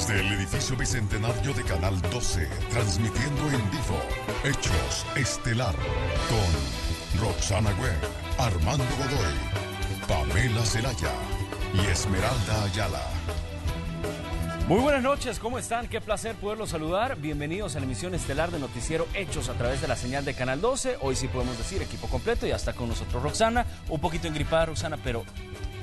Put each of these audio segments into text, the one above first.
Desde el edificio bicentenario de Canal 12, transmitiendo en vivo Hechos Estelar con Roxana Webb, Armando Godoy, Pamela Celaya y Esmeralda Ayala. Muy buenas noches, ¿cómo están? Qué placer poderlos saludar. Bienvenidos a la emisión estelar de Noticiero Hechos a través de la señal de Canal 12. Hoy sí podemos decir equipo completo, ya está con nosotros Roxana. Un poquito engripada, Roxana, pero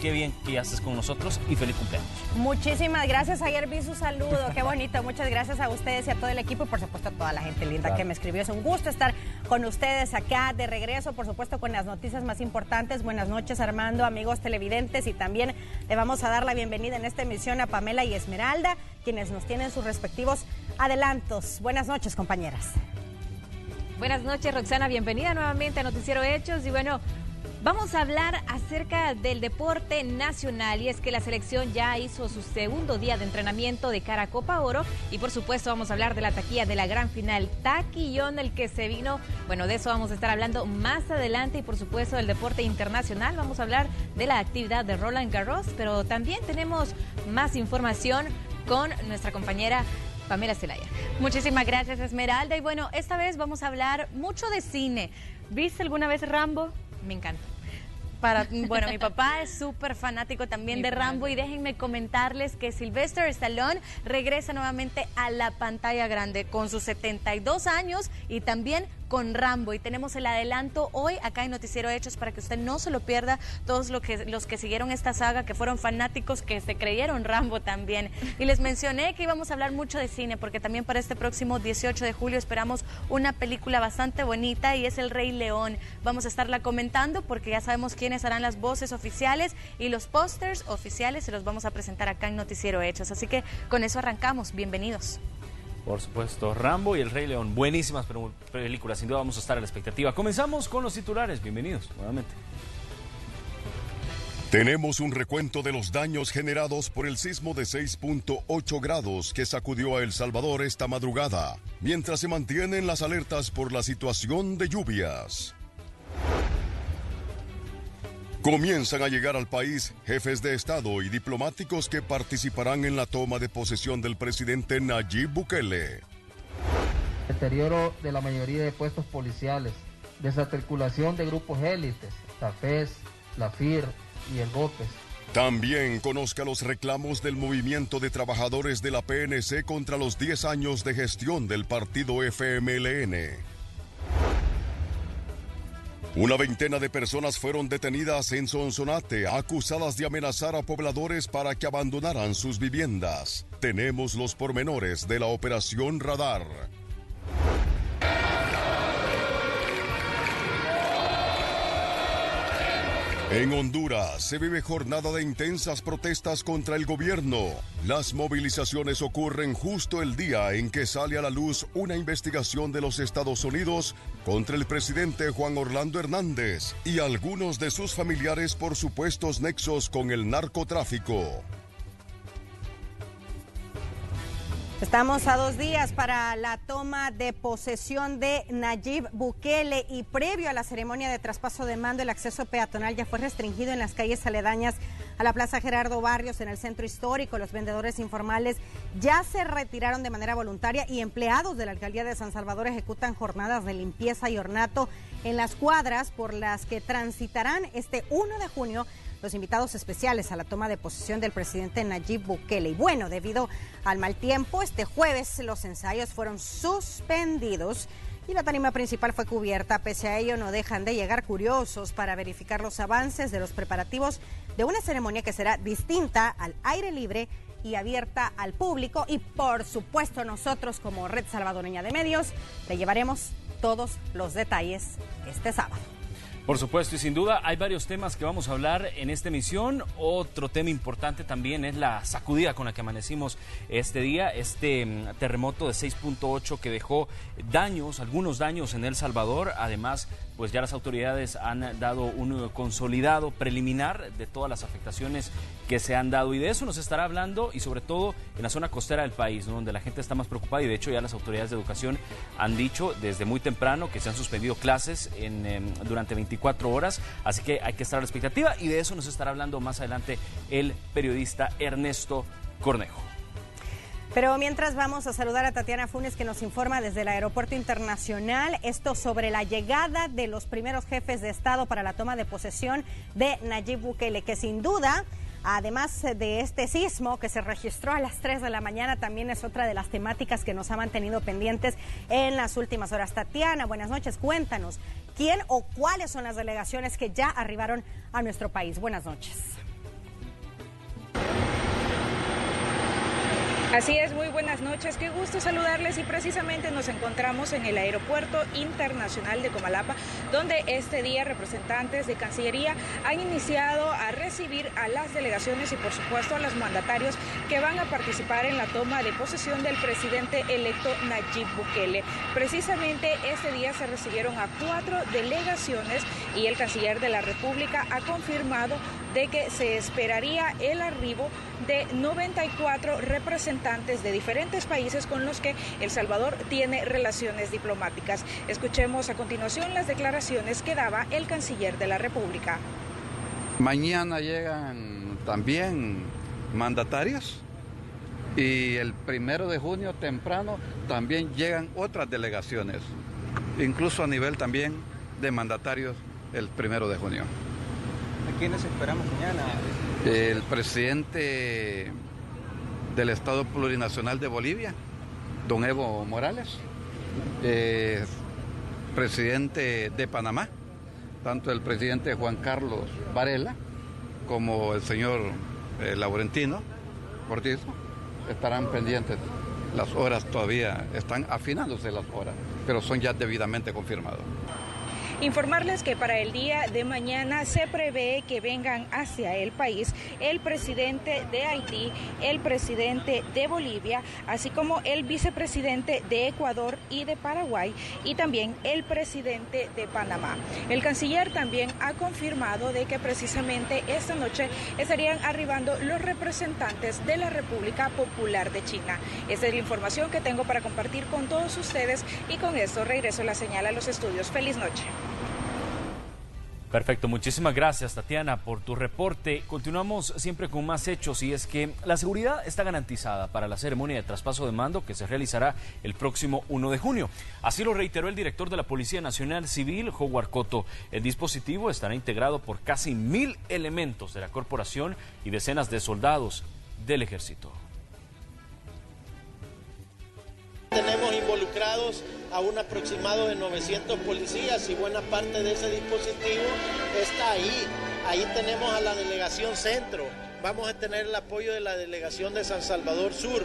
qué bien que ya estés con nosotros y feliz cumpleaños. Muchísimas gracias, ayer vi su saludo, qué bonito. Muchas gracias a ustedes y a todo el equipo y por supuesto a toda la gente linda que me escribió. Es un gusto estar con ustedes acá de regreso, por supuesto con las noticias más importantes. Buenas noches, Armando, amigos televidentes, y también le vamos a dar la bienvenida en esta emisión a Pamela y Esmeralda, quienes nos tienen sus respectivos adelantos. Buenas noches, compañeras. Buenas noches, Roxana, bienvenida nuevamente a Noticiero Hechos. Y bueno, vamos a hablar acerca del deporte nacional, y es que la selección ya hizo su segundo día de entrenamiento de cara a Copa Oro, y por supuesto vamos a hablar de la taquilla de la gran final, taquillón el que se vino. Bueno, de eso vamos a estar hablando más adelante, y por supuesto del deporte internacional. Vamos a hablar de la actividad de Roland Garros, pero también tenemos más información con nuestra compañera Pamela Celaya. Muchísimas gracias, Esmeralda. Y bueno, esta vez vamos a hablar mucho de cine. ¿Viste alguna vez Rambo? Me encanta. Bueno, mi papá es súper fanático también de Rambo, y déjenme comentarles que Sylvester Stallone regresa nuevamente a la pantalla grande con sus 72 años y también con Rambo, y tenemos el adelanto hoy acá en Noticiero Hechos para que usted no se lo pierda. Todos los que siguieron esta saga, que fueron fanáticos, que se creyeron Rambo también. Y les mencioné que íbamos a hablar mucho de cine porque también para este próximo 18 de julio esperamos una película bastante bonita, y es El Rey León. Vamos a estarla comentando porque ya sabemos quiénes harán las voces oficiales, y los pósters oficiales se los vamos a presentar acá en Noticiero Hechos. Así que con eso arrancamos. Bienvenidos. Por supuesto, Rambo y El Rey León, buenísimas películas, sin duda vamos a estar a la expectativa. Comenzamos con los titulares, bienvenidos nuevamente. Tenemos un recuento de los daños generados por el sismo de 6.8 grados que sacudió a El Salvador esta madrugada, mientras se mantienen las alertas por la situación de lluvias. Comienzan a llegar al país jefes de Estado y diplomáticos que participarán en la toma de posesión del presidente Nayib Bukele. Deterioro de la mayoría de puestos policiales, desarticulación de grupos élites, la FES, la FIR y el GOPES. También conozca los reclamos del movimiento de trabajadores de la PNC contra los 10 años de gestión del partido FMLN. Una veintena de personas fueron detenidas en Sonsonate, acusadas de amenazar a pobladores para que abandonaran sus viviendas. Tenemos los pormenores de la Operación Radar. En Honduras se vive jornada de intensas protestas contra el gobierno. Las movilizaciones ocurren justo el día en que sale a la luz una investigación de los Estados Unidos contra el presidente Juan Orlando Hernández y algunos de sus familiares por supuestos nexos con el narcotráfico. Estamos a 2 días para la toma de posesión de Nayib Bukele, y previo a la ceremonia de traspaso de mando, el acceso peatonal ya fue restringido en las calles aledañas a la Plaza Gerardo Barrios en el centro histórico. Los vendedores informales ya se retiraron de manera voluntaria, y empleados de la alcaldía de San Salvador ejecutan jornadas de limpieza y ornato en las cuadras por las que transitarán este 1 de junio los invitados especiales a la toma de posesión del presidente Nayib Bukele. Y bueno, debido al mal tiempo, este jueves los ensayos fueron suspendidos y la tarima principal fue cubierta. Pese a ello, no dejan de llegar curiosos para verificar los avances de los preparativos de una ceremonia que será distinta, al aire libre y abierta al público. Y por supuesto, nosotros como Red Salvadoreña de Medios le llevaremos todos los detalles este sábado. Por supuesto, y sin duda hay varios temas que vamos a hablar en esta emisión. Otro tema importante también es la sacudida con la que amanecimos este día, este terremoto de 6.8 que dejó daños, algunos daños en El Salvador. Además, pues ya las autoridades han dado un consolidado preliminar de todas las afectaciones que se han dado, y de eso nos estará hablando, y sobre todo en la zona costera del país, ¿no?, donde la gente está más preocupada, y de hecho ya las autoridades de educación han dicho desde muy temprano que se han suspendido clases durante 24 horas, así que hay que estar a la expectativa, y de eso nos estará hablando más adelante el periodista Ernesto Cornejo. Pero mientras vamos a saludar a Tatiana Funes, que nos informa desde el Aeropuerto Internacional esto sobre la llegada de los primeros jefes de Estado para la toma de posesión de Nayib Bukele, que sin duda, además de este sismo que se registró a las 3 de la mañana, también es otra de las temáticas que nos ha mantenido pendientes en las últimas horas. Tatiana, buenas noches, cuéntanos, ¿quién o cuáles son las delegaciones que ya arribaron a nuestro país? Buenas noches. Así es, muy buenas noches, qué gusto saludarles y precisamente nos encontramos en el Aeropuerto Internacional de Comalapa, donde este día representantes de Cancillería han iniciado a recibir a las delegaciones y por supuesto a los mandatarios que van a participar en la toma de posesión del presidente electo Nayib Bukele. Precisamente este día se recibieron a 4 delegaciones y el canciller de la República ha confirmado de que se esperaría el arribo de 94 representantes de diferentes países con los que El Salvador tiene relaciones diplomáticas. Escuchemos a continuación las declaraciones que daba el canciller de la República. Mañana llegan también mandatarios y el 1 de junio temprano también llegan otras delegaciones, incluso a nivel también de mandatarios el 1 de junio. ¿A quiénes esperamos mañana? El presidente del Estado Plurinacional de Bolivia, don Evo Morales, presidente de Panamá, tanto el presidente Juan Carlos Varela como el señor Laurentino Cortizo estarán pendientes. Las horas todavía están afinándose las horas, pero son ya debidamente confirmados. Informarles que para el día de mañana se prevé que vengan hacia el país el presidente de Haití, el presidente de Bolivia, así como el vicepresidente de Ecuador y de Paraguay y también el presidente de Panamá. El canciller también ha confirmado de que precisamente esta noche estarían arribando los representantes de la República Popular de China. Esta es la información que tengo para compartir con todos ustedes y con esto regreso la señal a los estudios. Feliz noche. Perfecto, muchísimas gracias Tatiana por tu reporte. Continuamos siempre con más hechos y es que la seguridad está garantizada para la ceremonia de traspaso de mando que se realizará el próximo 1 de junio. Así lo reiteró el director de la Policía Nacional Civil, Howard Cotto. El dispositivo estará integrado por casi 1000 elementos de la corporación y decenas de soldados del ejército. Tenemos involucrados a un aproximado de 900 policías y buena parte de ese dispositivo está ahí. Ahí tenemos a la Delegación Centro. Vamos a tener el apoyo de la Delegación de San Salvador Sur,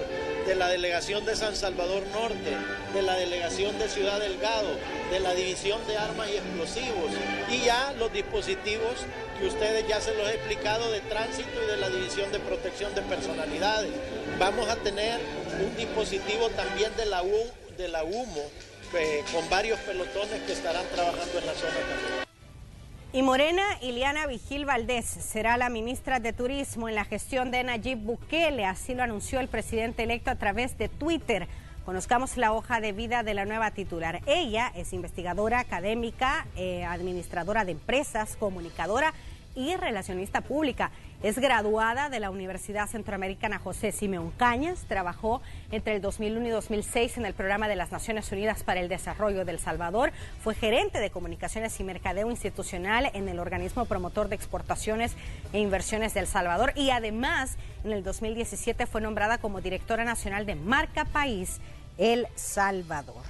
de la Delegación de San Salvador Norte, de la Delegación de Ciudad Delgado, de la División de Armas y Explosivos y ya los dispositivos que ustedes ya se los he explicado de tránsito y de la División de Protección de Personalidades. Vamos a tener un dispositivo también de la UMO con varios pelotones que estarán trabajando en la zona también. Y Morena, Ileana Vigil Valdés será la ministra de Turismo en la gestión de Nayib Bukele, así lo anunció el presidente electo a través de Twitter. Conozcamos la hoja de vida de la nueva titular. Ella es investigadora académica, administradora de empresas, comunicadora y relacionista pública. Es graduada de la Universidad Centroamericana José Simeón Cañas. Trabajó entre el 2001 y 2006 en el Programa de las Naciones Unidas para el Desarrollo de El Salvador. Fue gerente de Comunicaciones y Mercadeo Institucional en el organismo promotor de exportaciones e inversiones de El Salvador. Y además, en el 2017 fue nombrada como directora nacional de Marca País El Salvador.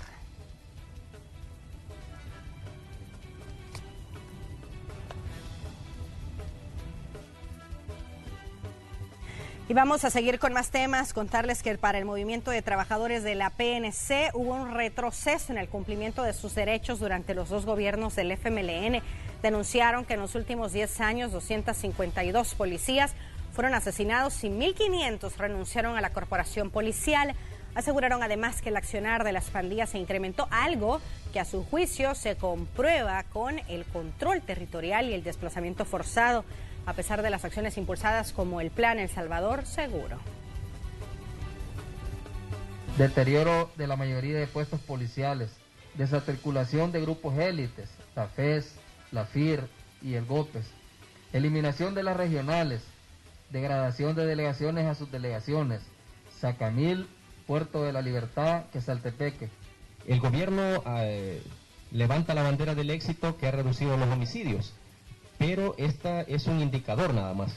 Y vamos a seguir con más temas, contarles que para el movimiento de trabajadores de la PNC hubo un retroceso en el cumplimiento de sus derechos durante los 2 gobiernos del FMLN. Denunciaron que en los últimos 10 años 252 policías fueron asesinados y 1.500 renunciaron a la corporación policial. Aseguraron además que el accionar de las pandillas se incrementó, algo que a su juicio se comprueba con el control territorial y el desplazamiento forzado, a pesar de las acciones impulsadas como el Plan El Salvador Seguro. Deterioro de la mayoría de puestos policiales, desarticulación de grupos élites, la FES, la FIR y el GOPES, eliminación de las regionales, degradación de delegaciones a subdelegaciones, sacamil Puerto de la Libertad, Quesaltepeque. El gobierno levanta la bandera del éxito que ha reducido los homicidios, pero esta es un indicador nada más.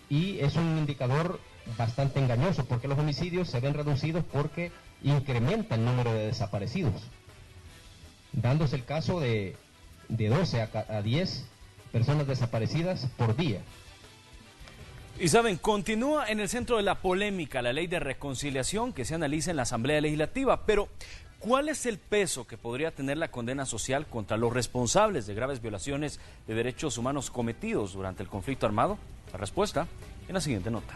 Y es un indicador bastante engañoso, porque los homicidios se ven reducidos porque incrementa el número de desaparecidos, dándose el caso de 12 a 10 personas desaparecidas por día. Y saben, continúa en el centro de la polémica la ley de reconciliación que se analiza en la Asamblea Legislativa, pero ¿cuál es el peso que podría tener la condena social contra los responsables de graves violaciones de derechos humanos cometidos durante el conflicto armado? La respuesta en la siguiente nota.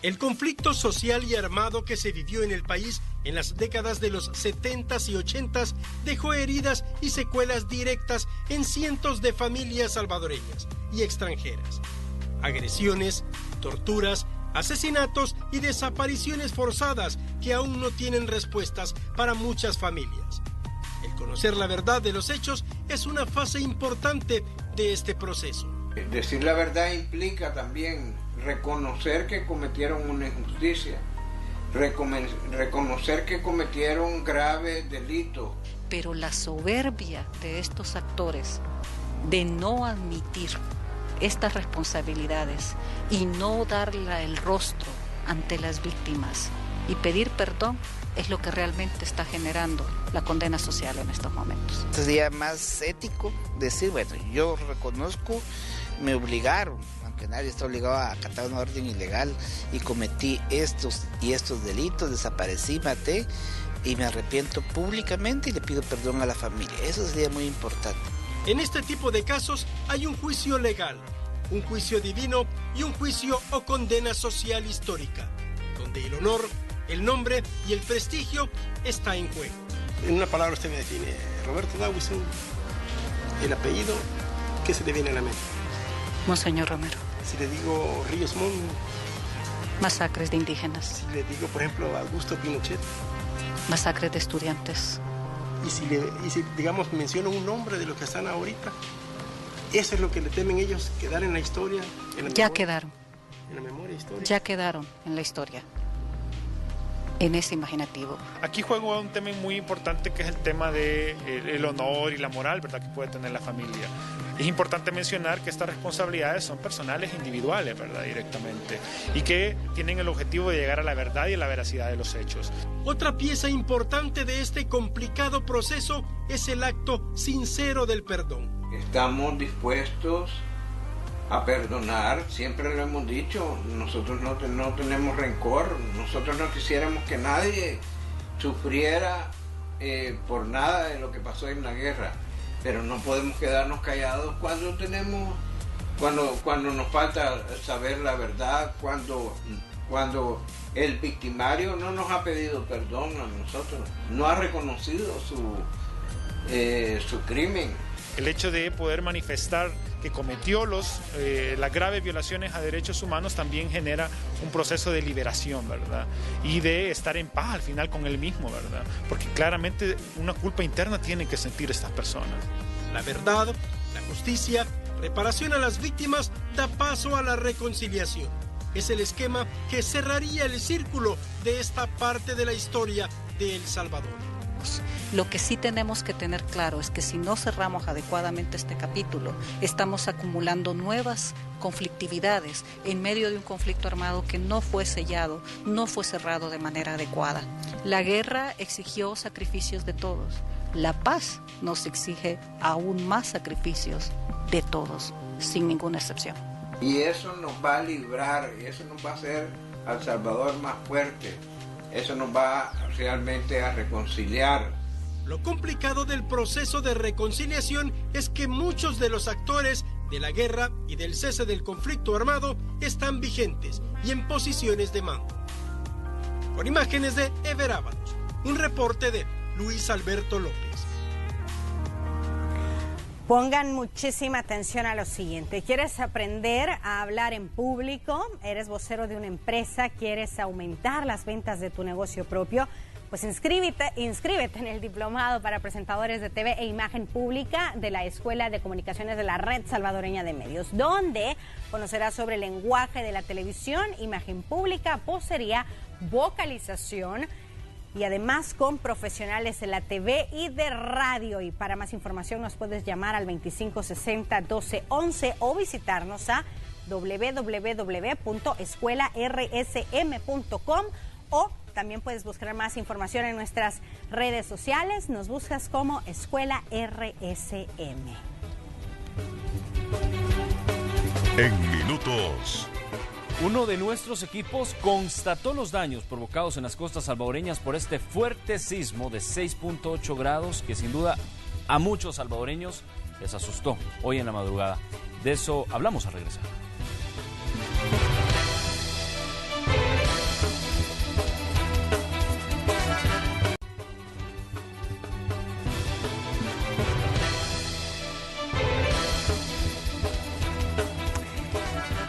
El conflicto social y armado que se vivió en el país en las décadas de los 70s y 80s dejó heridas y secuelas directas en cientos de familias salvadoreñas y extranjeras. Agresiones, torturas, asesinatos y desapariciones forzadas que aún no tienen respuestas para muchas familias. El conocer la verdad de los hechos es una fase importante de este proceso. Decir la verdad implica también reconocer que cometieron una injusticia, reconocer que cometieron graves delitos. Pero la soberbia de estos actores de no admitir estas responsabilidades y no darle el rostro ante las víctimas y pedir perdón es lo que realmente está generando la condena social en estos momentos. Sería más ético decir, bueno, yo reconozco, me obligaron, aunque nadie está obligado a acatar una orden ilegal, y cometí estos y estos delitos, desaparecí, maté, y me arrepiento públicamente y le pido perdón a la familia. Eso sería muy importante. En este tipo de casos hay un juicio legal, un juicio divino y un juicio o condena social histórica, donde el honor, el nombre y el prestigio está en juego. En una palabra usted me define, Roberto Dawson, el apellido, ¿qué se te viene a la mente? Monseñor Romero. Si le digo Ríos Montt. Masacres de indígenas. Si le digo, por ejemplo, Augusto Pinochet. Masacres de estudiantes. Y si digamos, menciono un nombre de los que están ahorita, eso es lo que le temen ellos, quedar en la historia. Ya quedaron. En la memoria histórica. Ya quedaron en la historia, en ese imaginativo. Aquí juega un tema muy importante que es el tema de el honor y la moral, ¿verdad?, que puede tener la familia. Es importante mencionar que estas responsabilidades son personales e individuales, ¿verdad?, directamente, y que tienen el objetivo de llegar a la verdad y a la veracidad de los hechos. Otra pieza importante de este complicado proceso es el acto sincero del perdón. Estamos dispuestos a perdonar, siempre lo hemos dicho, nosotros no tenemos rencor, nosotros no quisiéramos que nadie sufriera por nada de lo que pasó en la guerra, pero no podemos quedarnos callados cuando nos falta saber la verdad, cuando el victimario no nos ha pedido perdón a nosotros, no ha reconocido su crimen. El hecho de poder manifestar que cometió las graves violaciones a derechos humanos también genera un proceso de liberación, ¿verdad? Y de estar en paz al final con él mismo, ¿verdad? Porque claramente una culpa interna tienen que sentir estas personas. La verdad, la justicia, reparación a las víctimas da paso a la reconciliación. Es el esquema que cerraría el círculo de esta parte de la historia de El Salvador. Lo que sí tenemos que tener claro es que si no cerramos adecuadamente este capítulo, estamos acumulando nuevas conflictividades en medio de un conflicto armado que no fue sellado, no fue cerrado de manera adecuada. La guerra exigió sacrificios de todos. La paz nos exige aún más sacrificios de todos, sin ninguna excepción. Y eso nos va a librar, y eso nos va a hacer a El Salvador más fuerte. Eso nos va realmente a reconciliar. Lo complicado del proceso de reconciliación es que muchos de los actores de la guerra y del cese del conflicto armado están vigentes y en posiciones de mando. Con imágenes de Ever Ábalos, un reporte de Luis Alberto López. Pongan muchísima atención a lo siguiente. ¿Quieres aprender a hablar en público? ¿Eres vocero de una empresa? ¿Quieres aumentar las ventas de tu negocio propio? Pues inscríbete en el diplomado para presentadores de TV e imagen pública de la Escuela de Comunicaciones de la Red Salvadoreña de Medios, donde conocerás sobre el lenguaje de la televisión, imagen pública, vocería, vocalización y además con profesionales de la TV y de radio. Y para más información nos puedes llamar al 2560-1211 o visitarnos a www.escuelarsm.com o también puedes buscar más información en nuestras redes sociales. Nos buscas como Escuela RSM. En minutos. Uno de nuestros equipos constató los daños provocados en las costas salvadoreñas por este fuerte sismo de 6.8 grados que sin duda a muchos salvadoreños les asustó hoy en la madrugada. De eso hablamos al regresar.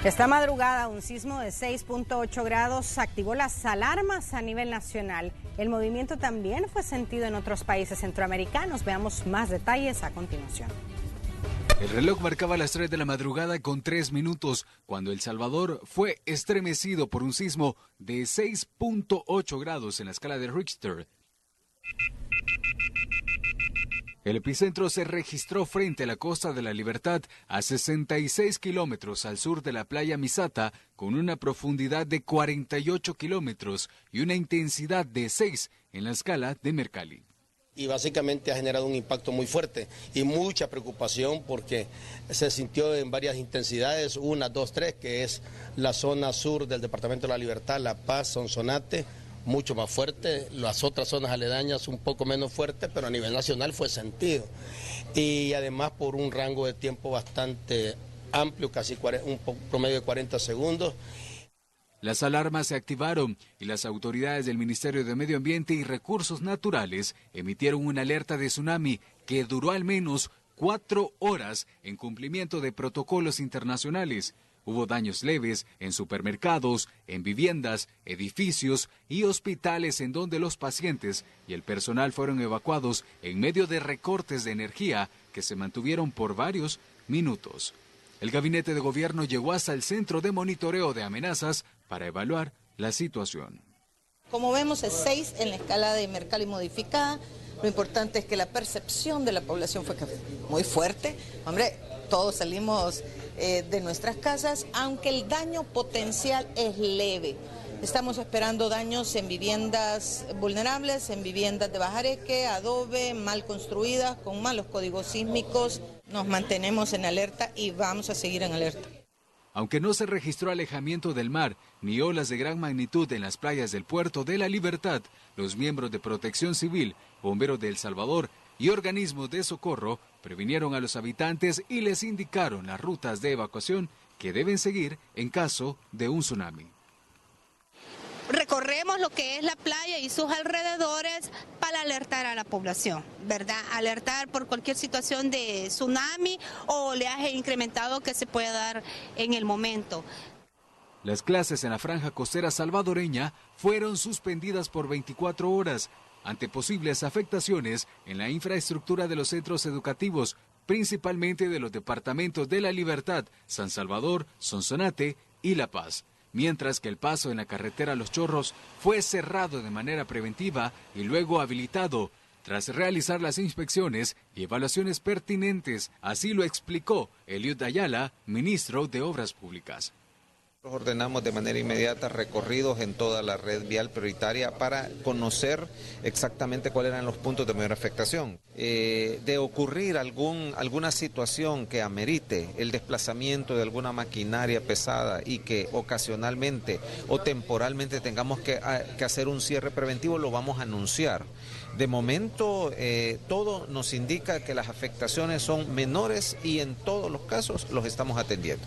Esta madrugada, un sismo de 6.8 grados activó las alarmas a nivel nacional. El movimiento también fue sentido en otros países centroamericanos. Veamos más detalles a continuación. El reloj marcaba las 3 de la madrugada con 3 minutos, cuando El Salvador fue estremecido por un sismo de 6.8 grados en la escala de Richter. El epicentro se registró frente a la Costa de la Libertad, a 66 kilómetros al sur de la playa Misata, con una profundidad de 48 kilómetros y una intensidad de 6 en la escala de Mercalli. Y básicamente ha generado un impacto muy fuerte y mucha preocupación porque se sintió en varias intensidades, 1, 2, 3, que es la zona sur del Departamento de la Libertad, La Paz, Sonsonate, mucho más fuerte, las otras zonas aledañas un poco menos fuertes, pero a nivel nacional fue sentido. Y además por un rango de tiempo bastante amplio, casi un promedio de 40 segundos. Las alarmas se activaron y las autoridades del Ministerio de Medio Ambiente y Recursos Naturales emitieron una alerta de tsunami que duró al menos 4 horas en cumplimiento de protocolos internacionales. Hubo daños leves en supermercados, en viviendas, edificios y hospitales en donde los pacientes y el personal fueron evacuados en medio de recortes de energía que se mantuvieron por varios minutos. El gabinete de gobierno llegó hasta el centro de monitoreo de amenazas para evaluar la situación. Como vemos, es 6 en la escala de Mercalli modificada. Lo importante es que la percepción de la población fue muy fuerte. Hombre, todos salimos de nuestras casas, aunque el daño potencial es leve. Estamos esperando daños en viviendas vulnerables, en viviendas de bajareque, adobe, mal construidas, con malos códigos sísmicos. Nos mantenemos en alerta y vamos a seguir en alerta. Aunque no se registró alejamiento del mar ni olas de gran magnitud en las playas del Puerto de la Libertad, los miembros de Protección Civil, Bomberos de El Salvador y organismos de socorro previnieron a los habitantes y les indicaron las rutas de evacuación que deben seguir en caso de un tsunami. Recorremos lo que es la playa y sus alrededores para alertar a la población, ¿verdad? Alertar por cualquier situación de tsunami o oleaje incrementado que se pueda dar en el momento. Las clases en la franja costera salvadoreña fueron suspendidas por 24 horas ante posibles afectaciones en la infraestructura de los centros educativos, principalmente de los departamentos de La Libertad, San Salvador, Sonsonate y La Paz. Mientras que el paso en la carretera Los Chorros fue cerrado de manera preventiva y luego habilitado, tras realizar las inspecciones y evaluaciones pertinentes. Así lo explicó Eliud Ayala, ministro de Obras Públicas. Ordenamos de manera inmediata recorridos en toda la red vial prioritaria para conocer exactamente cuáles eran los puntos de mayor afectación. De ocurrir alguna situación que amerite el desplazamiento de alguna maquinaria pesada y que ocasionalmente o temporalmente tengamos que hacer un cierre preventivo, lo vamos a anunciar. De momento, todo nos indica que las afectaciones son menores y en todos los casos los estamos atendiendo.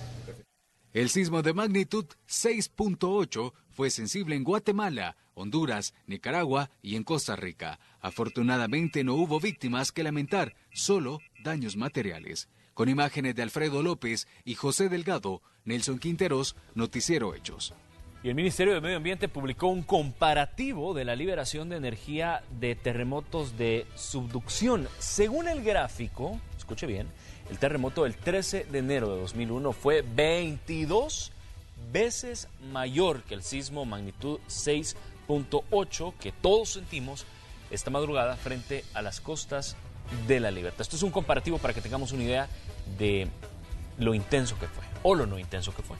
El sismo de magnitud 6.8 fue sensible en Guatemala, Honduras, Nicaragua y en Costa Rica. Afortunadamente no hubo víctimas que lamentar, solo daños materiales. Con imágenes de Alfredo López y José Delgado, Nelson Quinteros, Noticiero Hechos. Y el Ministerio de Medio Ambiente publicó un comparativo de la liberación de energía de terremotos de subducción. Según el gráfico, escuche bien, el terremoto del 13 de enero de 2001 fue 22 veces mayor que el sismo magnitud 6.8 que todos sentimos esta madrugada frente a las costas de La Libertad. Esto es un comparativo para que tengamos una idea de lo intenso que fue, o lo no intenso que fue.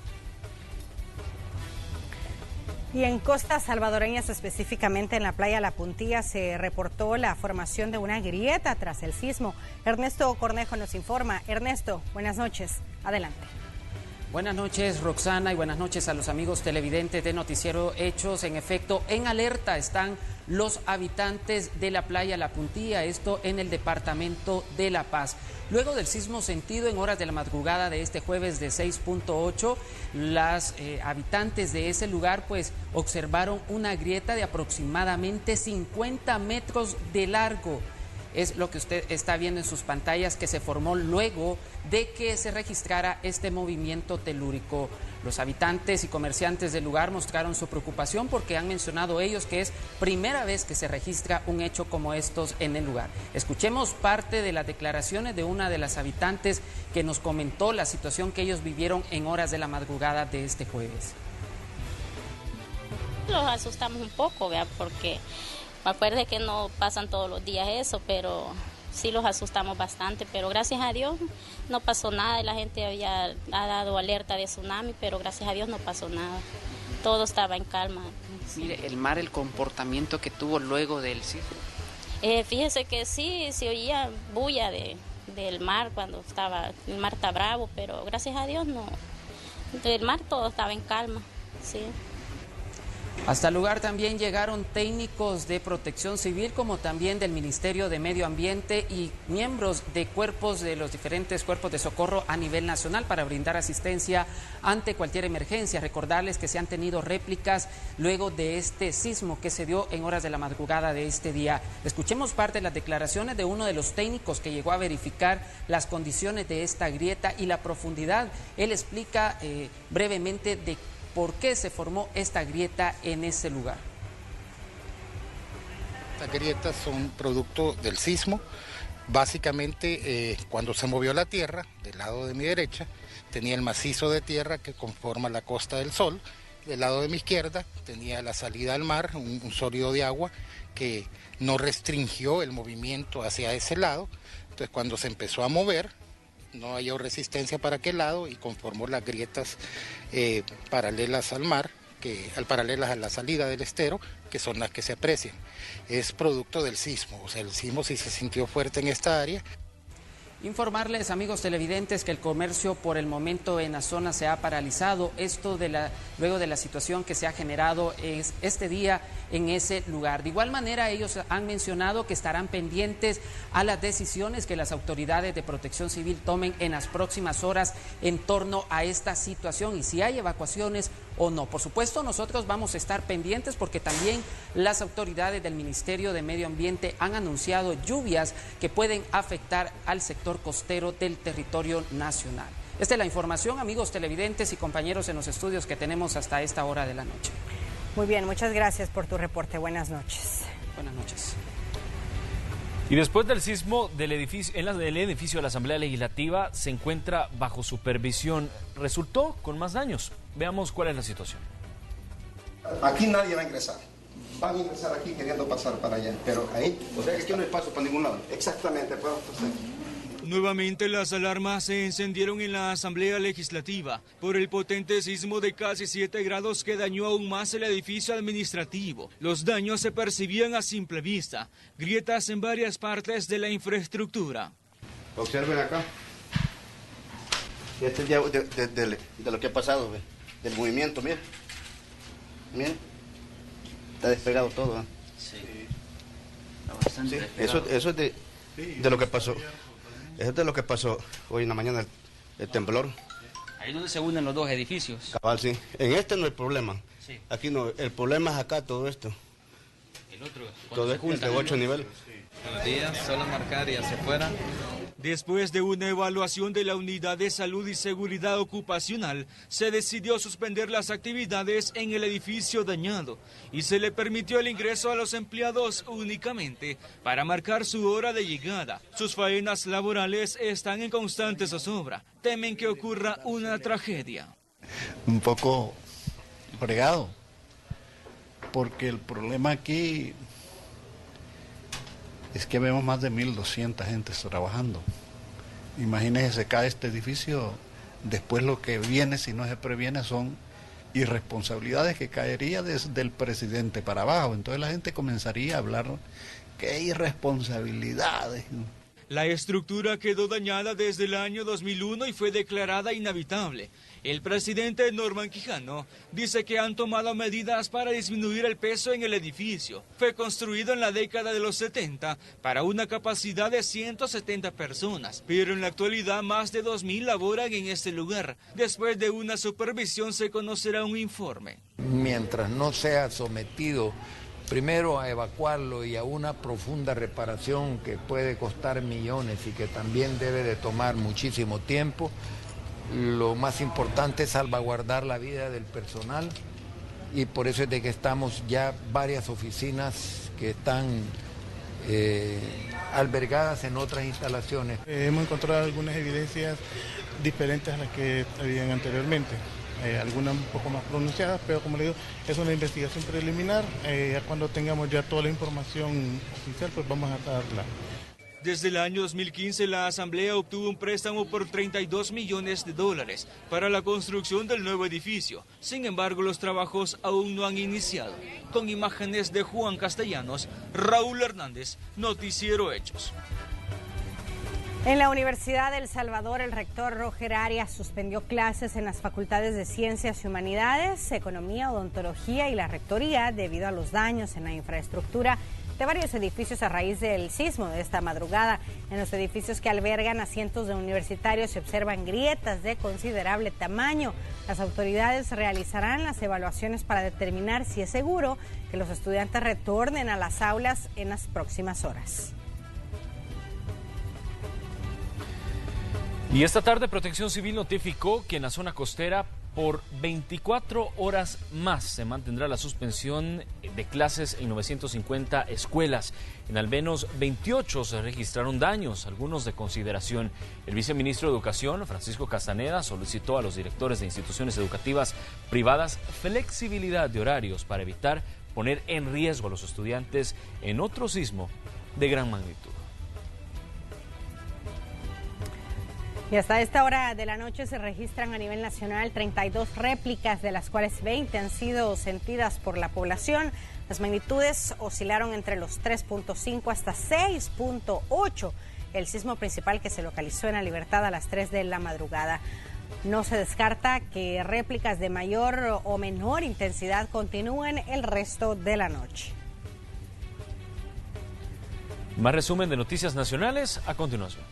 Y en costas salvadoreñas, específicamente en la playa La Puntilla, se reportó la formación de una grieta tras el sismo. Ernesto Cornejo nos informa. Ernesto, buenas noches. Adelante. Buenas noches, Roxana, y buenas noches a los amigos televidentes de Noticiero Hechos. En efecto, en alerta están los habitantes de la playa La Puntilla, esto en el departamento de La Paz. Luego del sismo sentido en horas de la madrugada de este jueves de 6.8, las habitantes de ese lugar pues observaron una grieta de aproximadamente 50 metros de largo. Es lo que usted está viendo en sus pantallas, que se formó luego de que se registrara este movimiento telúrico. Los habitantes y comerciantes del lugar mostraron su preocupación porque han mencionado ellos que es primera vez que se registra un hecho como estos en el lugar. Escuchemos parte de las declaraciones de una de las habitantes que nos comentó la situación que ellos vivieron en horas de la madrugada de este jueves. Los asustamos un poco, ¿verdad? Porque me acuerdo que no pasan todos los días eso, pero sí los asustamos bastante, pero gracias a Dios no pasó nada. La gente ha dado alerta de tsunami, pero gracias a Dios no pasó nada. Todo estaba en calma. Mire, el mar, el comportamiento que tuvo luego del sismo. Fíjese que sí, se oía bulla del mar cuando el mar está bravo, pero gracias a Dios no. El mar todo estaba en calma, sí. Hasta el lugar también llegaron técnicos de Protección Civil, como también del Ministerio de Medio Ambiente y miembros de los diferentes cuerpos de socorro a nivel nacional para brindar asistencia ante cualquier emergencia. Recordarles que se han tenido réplicas luego de este sismo que se dio en horas de la madrugada de este día. Escuchemos parte de las declaraciones de uno de los técnicos que llegó a verificar las condiciones de esta grieta y la profundidad. Él explica brevemente de por qué se formó esta grieta en ese lugar. Estas grietas son producto del sismo. Básicamente, cuando se movió la tierra, del lado de mi derecha, tenía el macizo de tierra que conforma la Costa del Sol. Del lado de mi izquierda tenía la salida al mar, un sólido de agua que no restringió el movimiento hacia ese lado. Entonces, cuando se empezó a mover, no halló resistencia para aquel lado y conformó las grietas paralelas al mar, paralelas a la salida del estero, que son las que se aprecian. Es producto del sismo, o sea, el sismo sí se sintió fuerte en esta área. Informarles, amigos televidentes, que el comercio por el momento en la zona se ha paralizado. Esto luego de la situación que se ha generado este día en ese lugar. De igual manera, ellos han mencionado que estarán pendientes a las decisiones que las autoridades de Protección Civil tomen en las próximas horas en torno a esta situación y si hay evacuaciones o no. Por supuesto, nosotros vamos a estar pendientes porque también las autoridades del Ministerio de Medio Ambiente han anunciado lluvias que pueden afectar al sector costero del territorio nacional. Esta es la información, amigos televidentes y compañeros en los estudios que tenemos hasta esta hora de la noche. Muy bien, muchas gracias por tu reporte. Buenas noches. Buenas noches. Y después del sismo del edificio de la Asamblea Legislativa se encuentra bajo supervisión. Resultó con más daños. Veamos cuál es la situación. Aquí nadie va a ingresar. Van a ingresar aquí queriendo pasar para allá, pero ahí... O sea que aquí no hay paso para ningún lado. Exactamente, podemos pasar. Nuevamente las alarmas se encendieron en la Asamblea Legislativa por el potente sismo de casi 7 grados que dañó aún más el edificio administrativo. Los daños se percibían a simple vista, grietas en varias partes de la infraestructura. Observen acá. Este es de lo que ha pasado, del movimiento, miren. Miren. Está despegado todo, ¿eh? Sí. Está bastante despegado. Eso es de lo que pasó. Eso es de lo que pasó hoy en la mañana, el temblor. Ahí es donde se unen los dos edificios. Cabal, sí. En este no hay problema. Sí. Aquí no. El problema es acá, todo esto. El otro. Todo esto de 8 niveles. Buenos días, solo marcar y hacia afuera. Después de una evaluación de la Unidad de Salud y Seguridad Ocupacional, se decidió suspender las actividades en el edificio dañado y se le permitió el ingreso a los empleados únicamente para marcar su hora de llegada. Sus faenas laborales están en constante zozobra. Temen que ocurra una tragedia. Un poco fregado, porque el problema aquí es que vemos más de 1.200 gentes trabajando. Imagínense, se cae este edificio, después lo que viene, si no se previene, son irresponsabilidades que caería desde el presidente para abajo. Entonces la gente comenzaría a hablar, ¿qué irresponsabilidades? La estructura quedó dañada desde el año 2001 y fue declarada inhabitable. El presidente Norman Quijano dice que han tomado medidas para disminuir el peso en el edificio. Fue construido en la década de los 70 para una capacidad de 170 personas, pero en la actualidad más de 2.000 laboran en este lugar. Después de una supervisión se conocerá un informe. Mientras no sea sometido primero a evacuarlo y a una profunda reparación que puede costar millones y que también debe de tomar muchísimo tiempo, lo más importante es salvaguardar la vida del personal, y por eso es de que estamos ya varias oficinas que están albergadas en otras instalaciones. Hemos encontrado algunas evidencias diferentes a las que habían anteriormente. Algunas un poco más pronunciadas, pero como le digo, es una investigación preliminar. Ya cuando tengamos ya toda la información oficial, pues vamos a darla. Desde el año 2015, la Asamblea obtuvo un préstamo por $32 millones para la construcción del nuevo edificio. Sin embargo, los trabajos aún no han iniciado. Con imágenes de Juan Castellanos, Raúl Hernández, Noticiero Hechos. En la Universidad de El Salvador, el rector Roger Arias suspendió clases en las facultades de Ciencias y Humanidades, Economía, Odontología y la Rectoría debido a los daños en la infraestructura de varios edificios a raíz del sismo de esta madrugada. En los edificios que albergan a cientos de universitarios se observan grietas de considerable tamaño. Las autoridades realizarán las evaluaciones para determinar si es seguro que los estudiantes retornen a las aulas en las próximas horas. Y esta tarde Protección Civil notificó que en la zona costera por 24 horas más se mantendrá la suspensión de clases en 950 escuelas. En al menos 28 se registraron daños, algunos de consideración. El viceministro de Educación, Francisco Castaneda, solicitó a los directores de instituciones educativas privadas flexibilidad de horarios para evitar poner en riesgo a los estudiantes en otro sismo de gran magnitud. Y hasta esta hora de la noche se registran a nivel nacional 32 réplicas, de las cuales 20 han sido sentidas por la población. Las magnitudes oscilaron entre los 3.5 hasta 6.8. El sismo principal que se localizó en La Libertad a las 3 de la madrugada. No se descarta que réplicas de mayor o menor intensidad continúen el resto de la noche. Más resumen de noticias nacionales a continuación.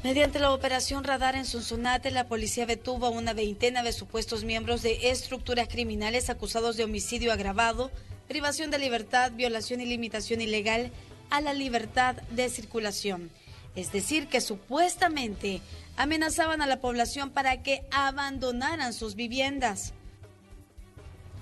Mediante la operación Radar en Sonsonate, la policía detuvo a una veintena de supuestos miembros de estructuras criminales acusados de homicidio agravado, privación de libertad, violación y limitación ilegal a la libertad de circulación. Es decir, que supuestamente amenazaban a la población para que abandonaran sus viviendas.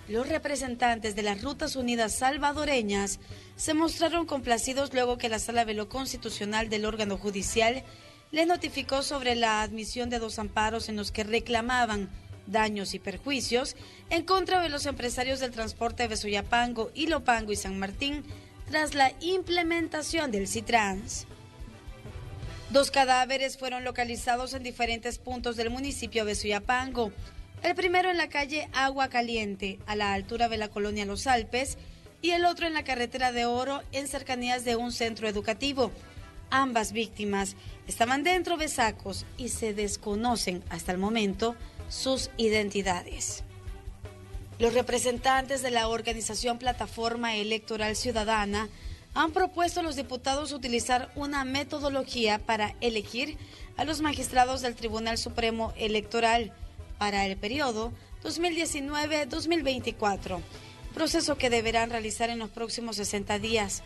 Los representantes de las Rutas Unidas salvadoreñas se mostraron complacidos luego que la Sala de lo Constitucional del órgano judicial les notificó sobre la admisión de 2 amparos en los que reclamaban daños y perjuicios en contra de los empresarios del transporte de Soyapango, Ilopango y San Martín tras la implementación del CITRANS. 2 cadáveres fueron localizados en diferentes puntos del municipio de Soyapango. El primero en la calle Agua Caliente, a la altura de la colonia Los Alpes, y el otro en la carretera de Oro, en cercanías de un centro educativo. Ambas víctimas estaban dentro de sacos y se desconocen hasta el momento sus identidades. Los representantes de la organización Plataforma Electoral Ciudadana han propuesto a los diputados utilizar una metodología para elegir a los magistrados del Tribunal Supremo Electoral para el periodo 2019-2024, proceso que deberán realizar en los próximos 60 días.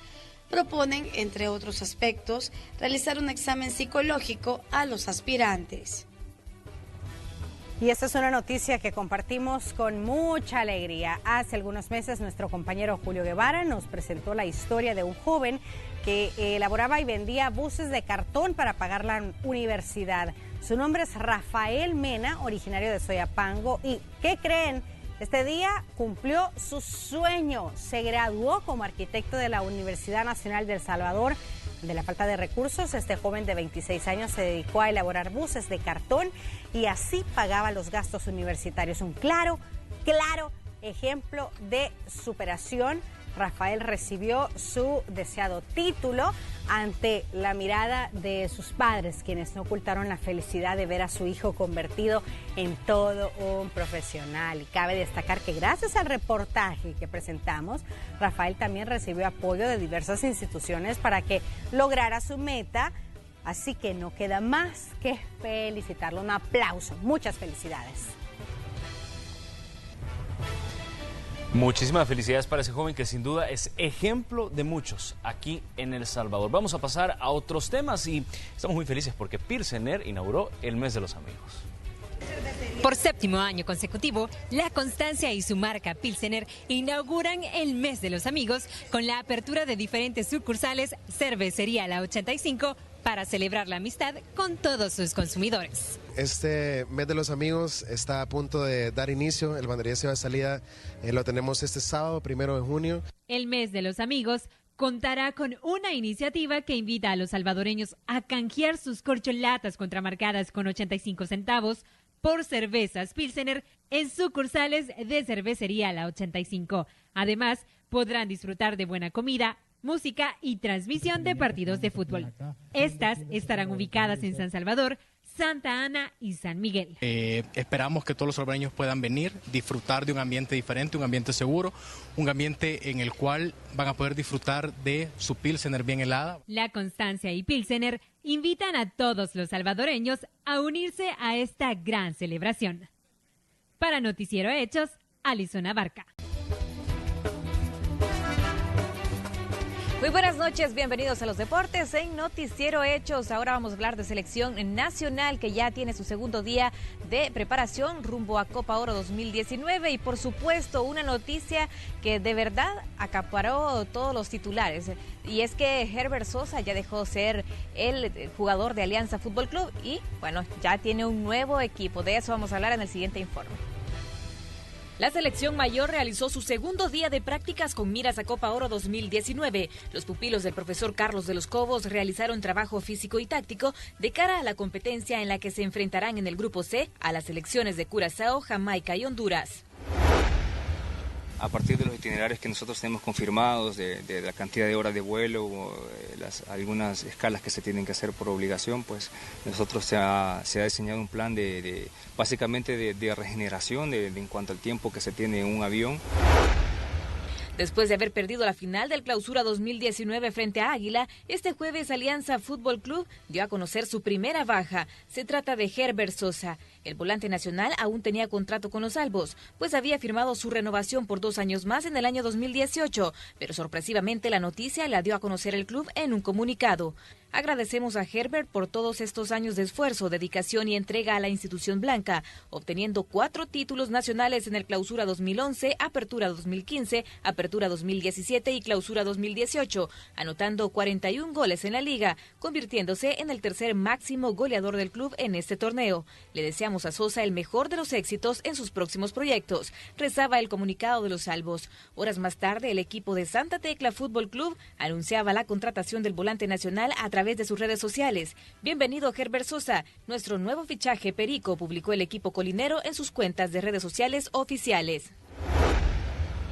proponen, entre otros aspectos, realizar un examen psicológico a los aspirantes. Y esta es una noticia que compartimos con mucha alegría. Hace algunos meses nuestro compañero Julio Guevara nos presentó la historia de un joven que elaboraba y vendía buses de cartón para pagar la universidad. Su nombre es Rafael Mena, originario de Soyapango. ¿Y qué creen? Este día cumplió su sueño. Se graduó como arquitecto de la Universidad Nacional de El Salvador. De la falta de recursos, este joven de 26 años se dedicó a elaborar buses de cartón y así pagaba los gastos universitarios. Un claro ejemplo de superación. Rafael recibió su deseado título ante la mirada de sus padres, quienes no ocultaron la felicidad de ver a su hijo convertido en todo un profesional. Y cabe destacar que gracias al reportaje que presentamos, Rafael también recibió apoyo de diversas instituciones para que lograra su meta. Así que no queda más que felicitarlo. Un aplauso. Muchas felicidades. Muchísimas felicidades para ese joven que sin duda es ejemplo de muchos aquí en El Salvador. Vamos a pasar a otros temas y estamos muy felices porque Pilsener inauguró el Mes de los Amigos. Por 7º año consecutivo, La Constancia y su marca Pilsener inauguran el Mes de los Amigos con la apertura de diferentes sucursales Cervecería La 85 para celebrar la amistad con todos sus consumidores. Este Mes de los Amigos está a punto de dar inicio, el banderillazo de salida lo tenemos este sábado, 1 de junio. El Mes de los Amigos contará con una iniciativa que invita a los salvadoreños a canjear sus corcholatas contramarcadas con 85 centavos por cervezas Pilsener en sucursales de Cervecería La 85. Además, podrán disfrutar de buena comida, música y transmisión de partidos de fútbol. Estas estarán ubicadas en San Salvador, Santa Ana y San Miguel. Esperamos que todos los salvadoreños puedan venir, disfrutar de un ambiente diferente, un ambiente seguro, un ambiente en el cual van a poder disfrutar de su Pilsener bien helada. La Constancia y Pilsener invitan a todos los salvadoreños a unirse a esta gran celebración. Para Noticiero Hechos, Alison Abarca. Muy buenas noches, bienvenidos a los deportes en Noticiero Hechos. Ahora vamos a hablar de selección nacional que ya tiene su segundo día de preparación rumbo a Copa Oro 2019 y por supuesto una noticia que de verdad acaparó todos los titulares y es que Herbert Sosa ya dejó ser el jugador de Alianza Fútbol Club y bueno, ya tiene un nuevo equipo. De eso vamos a hablar en el siguiente informe. La selección mayor realizó su segundo día de prácticas con miras a Copa Oro 2019. Los pupilos del profesor Carlos de los Cobos realizaron trabajo físico y táctico de cara a la competencia en la que se enfrentarán en el Grupo C a las selecciones de Curazao, Jamaica y Honduras. A partir de los itinerarios que nosotros tenemos confirmados, de la cantidad de horas de vuelo, algunas escalas que se tienen que hacer por obligación, pues nosotros se ha diseñado un plan básicamente de regeneración en cuanto al tiempo que se tiene en un avión. Después de haber perdido la final del Clausura 2019 frente a Águila, este jueves Alianza Fútbol Club dio a conocer su primera baja. Se trata de Herbert Sosa. El volante nacional aún tenía contrato con los Albos, pues había firmado su renovación por 2 años más en el año 2018, pero sorpresivamente la noticia la dio a conocer el club en un comunicado. Agradecemos a Herbert por todos estos años de esfuerzo, dedicación y entrega a la institución blanca, obteniendo 4 títulos nacionales en el Clausura 2011, Apertura 2015, Apertura 2017 y Clausura 2018, anotando 41 goles en la liga, convirtiéndose en el tercer máximo goleador del club en este torneo. Le deseamos a Sosa el mejor de los éxitos en sus próximos proyectos, rezaba el comunicado de los Albos. Horas más tarde, el equipo de Santa Tecla Fútbol Club anunciaba la contratación del volante nacional a través de sus redes sociales. Bienvenido Herbert Sosa, nuestro nuevo fichaje Perico, publicó el equipo colinero en sus cuentas de redes sociales oficiales.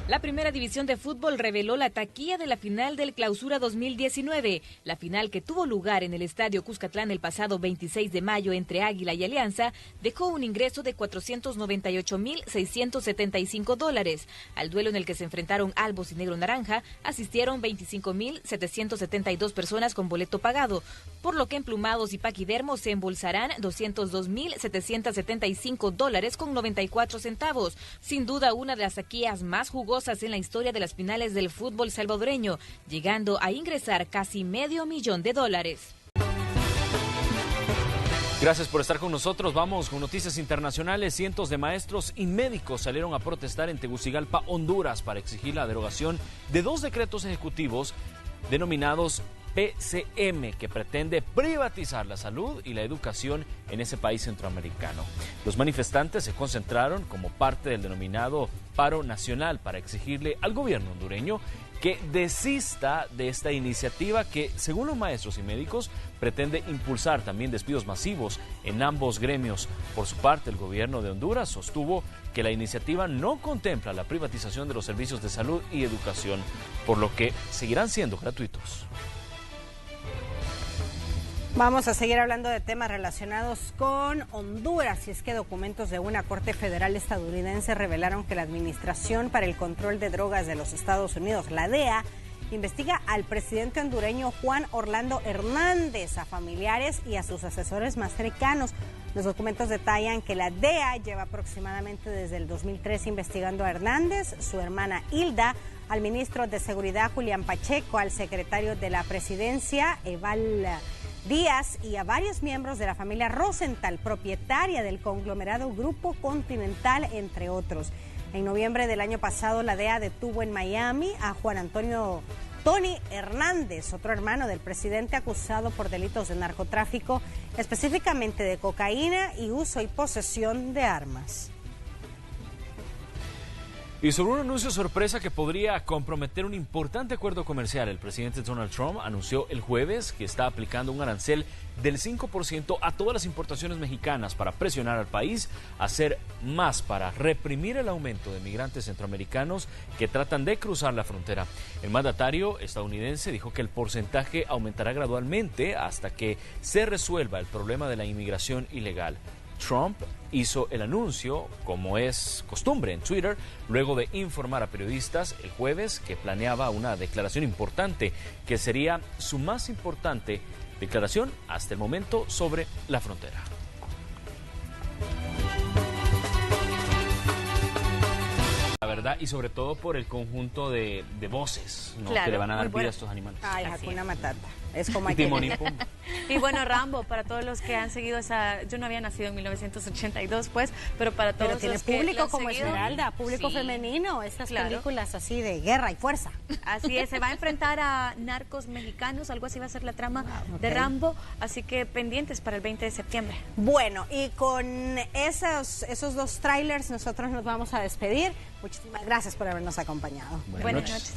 La Primera División de Fútbol reveló la taquilla de la final del Clausura 2019. La final que tuvo lugar en el Estadio Cuscatlán el pasado 26 de mayo entre Águila y Alianza dejó un ingreso de $498,675. Al duelo en el que se enfrentaron Albos y Negro Naranja asistieron 25,772 personas con boleto pagado, por lo que Emplumados y Paquidermo se embolsarán $202,775 con 94 centavos. Sin duda una de las taquillas más jugosas exitosas en la historia de las finales del fútbol salvadoreño, llegando a ingresar casi $500,000. Gracias por estar con nosotros. Vamos con noticias internacionales. Cientos de maestros y médicos salieron a protestar en Tegucigalpa, Honduras, para exigir la derogación de 2 decretos ejecutivos denominados PCM, que pretende privatizar la salud y la educación en ese país centroamericano. Los manifestantes se concentraron como parte del denominado paro nacional para exigirle al gobierno hondureño que desista de esta iniciativa que, según los maestros y médicos, pretende impulsar también despidos masivos en ambos gremios. Por su parte, el gobierno de Honduras sostuvo que la iniciativa no contempla la privatización de los servicios de salud y educación, por lo que seguirán siendo gratuitos. Vamos a seguir hablando de temas relacionados con Honduras, y es que documentos de una corte federal estadounidense revelaron que la Administración para el Control de Drogas de los Estados Unidos, la DEA, investiga al presidente hondureño Juan Orlando Hernández, a familiares y a sus asesores más cercanos. Los documentos detallan que la DEA lleva aproximadamente desde el 2003 investigando a Hernández, su hermana Hilda, al ministro de Seguridad Julián Pacheco, al secretario de la Presidencia Eval Díaz y a varios miembros de la familia Rosenthal, propietaria del conglomerado Grupo Continental, entre otros. En noviembre del año pasado, la DEA detuvo en Miami a Juan Antonio Tony Hernández, otro hermano del presidente, acusado por delitos de narcotráfico, específicamente de cocaína y uso y posesión de armas. Y sobre un anuncio sorpresa que podría comprometer un importante acuerdo comercial, el presidente Donald Trump anunció el jueves que está aplicando un arancel del 5% a todas las importaciones mexicanas para presionar al país a hacer más para reprimir el aumento de migrantes centroamericanos que tratan de cruzar la frontera. El mandatario estadounidense dijo que el porcentaje aumentará gradualmente hasta que se resuelva el problema de la inmigración ilegal. Trump hizo el anuncio, como es costumbre en Twitter, luego de informar a periodistas el jueves que planeaba una declaración importante, que sería su más importante declaración hasta el momento sobre la frontera. La verdad, y sobre todo por el conjunto de voces, ¿no?, claro, que le van a dar muy vida bueno a estos animales. Ay, Hakuna Matata. Es como hay Timón y Pumba. Y bueno, Rambo, para todos los que han seguido esa... Yo no había nacido en 1982, pues, pero para todos Pero tiene los que público lo han como seguido, Esmeralda, público sí, femenino, esas claro, películas así de guerra y fuerza. Así es, se va a enfrentar a narcos mexicanos, algo así va a ser la trama de Rambo, así que pendientes para el 20 de septiembre. Bueno, y con esos 2 trailers nosotros nos vamos a despedir. Muchísimas gracias por habernos acompañado. Buenas noches.